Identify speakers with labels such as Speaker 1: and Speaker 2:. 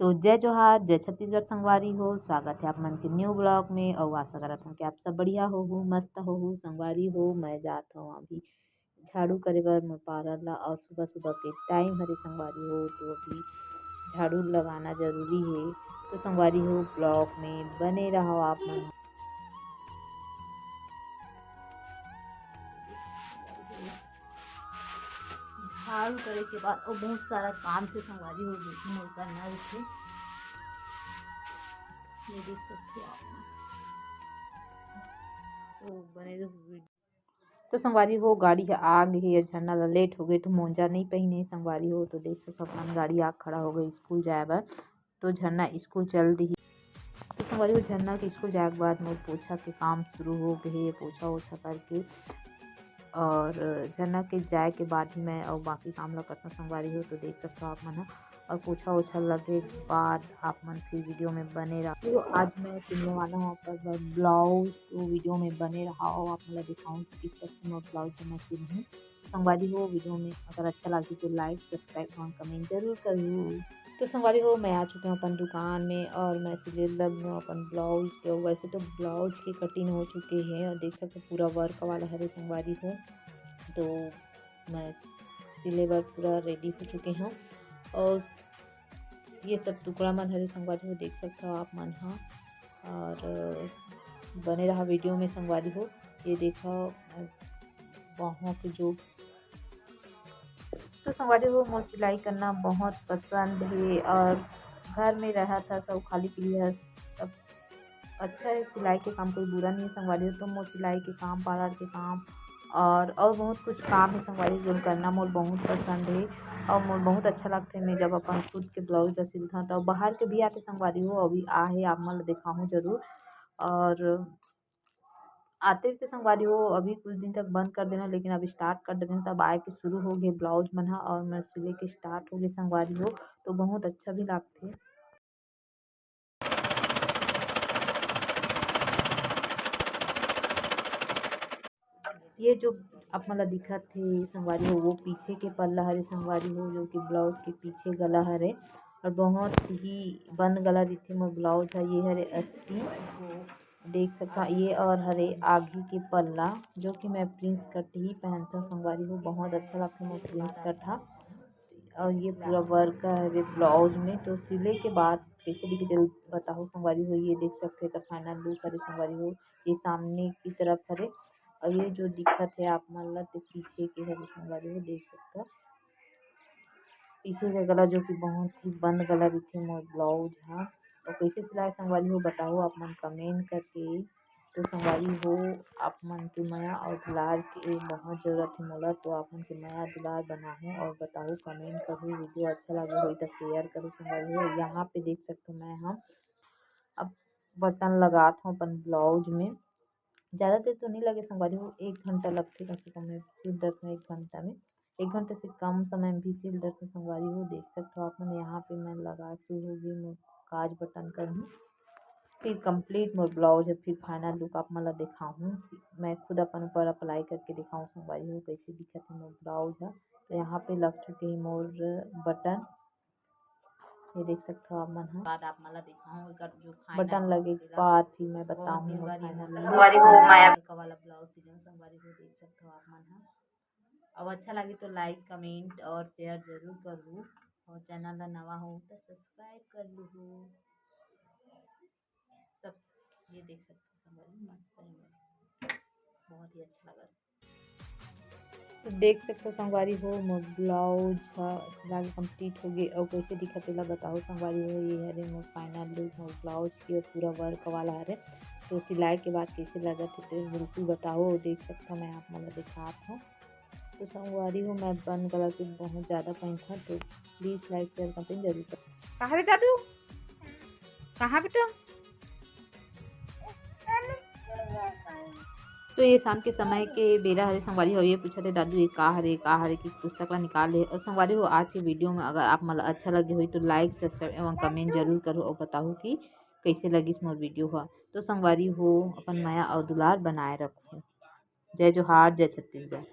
Speaker 1: तो जय जोहार, जय छत्तीसगढ़ संगवारी हो। स्वागत है आप मन के न्यू ब्लॉग में और आशा करत हूँ कि आप सब बढ़िया हो मस्त हो संगवारी हो। मैं जात हूँ अभी झाड़ू करे बर मोर पार्लर ला और सुबह सुबह के टाइम हरे संगवारी हो, तो अभी झाड़ू लगाना जरूरी है। तो संगवारी हो ब्लॉग में बने रहो आप मन। झाड़ू करे के बाद और बहुत सारा काम से संगवारी हो बेटी मोर करना रही। ये देख सकते आप तो बने रहो। तो संगवारी हो गाड़ी आ गई है, झरना ला लेट हो गई तो मोजा नहीं पहने संगवारी हो, तो देख सकते अपन गाड़ी आग खड़ा हो गई स्कूल जाए बर। तो झरना स्कूल चल दी। तो संगवारी हो झरना के स्कूल जाए के बाद मोर पोछा के काम शुरू हो गए। पोछा ओछा करके और झरना के जाए के बाद ही मैं और बाकी काम ला करता संगवारी हो, तो देख सकते हो आप मन। और पोछा ओछा लगे बाद आप मन फिर वीडियो में बने रहा। तो आज मैं सिलने वाला हूँ आपका ब्लाउज, तो वीडियो में बने रहा और आप मैं दिखाऊँ कि किस तरह से मैं ब्लाउज मैं सिल हूँ। संगवारी हो वीडियो में अगर अच्छा लगे तो लाइक सब्सक्राइब और कमेंट जरूर करूँ। तो संगवारी हो मैं आ चुकी हूँ अपन दुकान में और मैं सिले लग हूँ अपन ब्लाउज के। वैसे तो ब्लाउज की कटिंग हो चुके हैं और देख सकते पूरा वर्क वाला है संगवारी हो। तो मैं सिले बर पूरा रेडी हो चुके हैं और ये सब टुकड़ा मन हरे संगवारी हो देख सकते हो आप मन। हाँ और बने रहा वीडियो में संगवारी हो। ये देखो बाहों के जो तो संगवारी हो मोर सिलाई करना बहुत पसंद है और घर में रहा था सब खाली पीली सब अच्छा है। सिलाई के काम कोई बुरा नहीं है संगवारी हो। तो मोर सिलाई के काम पार्लर के काम और बहुत कुछ काम है संगवारी जो करना मोर बहुत पसंद है और मोर बहुत अच्छा लगता है। मैं जब अपन खुद के ब्लाउज ला सिलता तो बाहर के भी आते संगवारी हो, अभी आहे आप मन दिखाऊँ जरूर। और आते थे संगवारी हो अभी कुछ दिन तक बंद कर देना, लेकिन अभी स्टार्ट कर देना तब आए के शुरू हो गए ब्लाउज मन और मैं सिले के स्टार्ट हो गए संगवारी हो। तो बहुत अच्छा भी लगते। ये जो आप मला दिखत थे संगवारी हो वो पीछे के पल्ला हरे संगवारी हो, जो कि ब्लाउज के पीछे गला हरे और बहुत ही बंद गला दिखे मोर ब्लाउज है। ये हरे 80 देख सका ये और हरे आगे के पल्ला जो कि मैं प्रिंस कट ही पहनता संगवारी हो। बहुत अच्छा लगता है मोर प्रिंस कट और ये पूरा वर्क है ब्लाउज में। तो सिले के बाद कैसे दिखे बताओ संगवारी हो। ये देख सकते हैं फाइनल लुक हरे संगवारी हो। ये सामने की तरफ हरे और ये जो दिखत है आप मन ला तो पीछे के हरे संगवारी हो देख सकते हो। पीछे का गला जो कि बहुत ही बंद गला दिखे मोर ब्लाउज हाँ। और कैसे सिलाई संगवारी हो बताओ आप मन कमेंट करके। तो संगवारी हो आप मन के माया और दुलार के बहुत ज़रूरत है मोला, तो आप मन के माया दुलार बनाऊँ और बताओ कमेंट करूँ। वीडियो अच्छा लगे हो तो शेयर करो संगवारी हो। यहाँ पे देख सकते हो मैं हम अब बटन लगाता हूँ अपन ब्लाउज में। ज़्यादा देर तो नहीं लगे संगवारी हो, 1 घंटा लगते कम से कम मैं सिल डरते में 1 घंटा में 1 घंटे से कम समय में भी सिल डरते संगवारी हो। देख सकते हो आप मैंने यहाँ पे मैं लगा के हो गई मैं काज बटन कर हूँ। फिर कंप्लीट मोर ब्लाउज है फिर फाइनल लुक आप मला दिखाऊँ। मैं खुद अपन ऊपर अप्लाई करके दिखाऊँ संगवारी हो कैसे दिखत है मोर ब्लाउज है। तो यहाँ पे लग चुके हैं मोर बटन, ये देख सकते हो आप मन है। बाद आप मला दिखाऊँ जो बटन लगे बाद फिर मैं बताऊँ संगवारी हो माया वाला ब्लाउज सिलूँ संगवारी हो देख सकते हो आप मन है। अब अच्छा लगे तो लाइक कमेंट और शेयर जरूर करूँ और चैनल ला नवा हो तो सब्सक्राइब कर लूँ सब। ये देख सकते हो संगवारी मस्त है बहुत ही अच्छा लगा। तो देख सकते हो संगवारी हो मोर ब्लाउज सिलाई कंप्लीट हो गई और कैसे दिखत है बताओ संगवारी हो। ये हरे मोर फाइनल लुक मोर ब्लाउज की पूरा वर्क वाला हरे। तो सिलाई के बाद कैसे लगा थे तो बिल्कुल बताओ। देख सकता हूँ मैं आप मतलब दिखाता हूँ। तो संगवारी हो मैं बंद गला के बहुत ज़्यादा पहनता तो प्लीज़ लाइक शेयर कमेंट जरूर करें। कहाँ रे दादू कहाँ बेटा। तो ये शाम के समय के बेला हरे संगवारी हो। ये पूछा थे दादू ये का हरे की पुस्तक ला निकाले। और संगवारी हो आज की वीडियो में अगर आप मतलब अच्छा लगे हो तो लाइक सब्सक्राइब एवं कमेंट जरूर करो और बताओ कि कैसे लगी मोर वीडियो हुआ। तो संगवारी हो अपन माया और दुलार बनाए रखो। जय जोहार जय छत्तीसगढ़।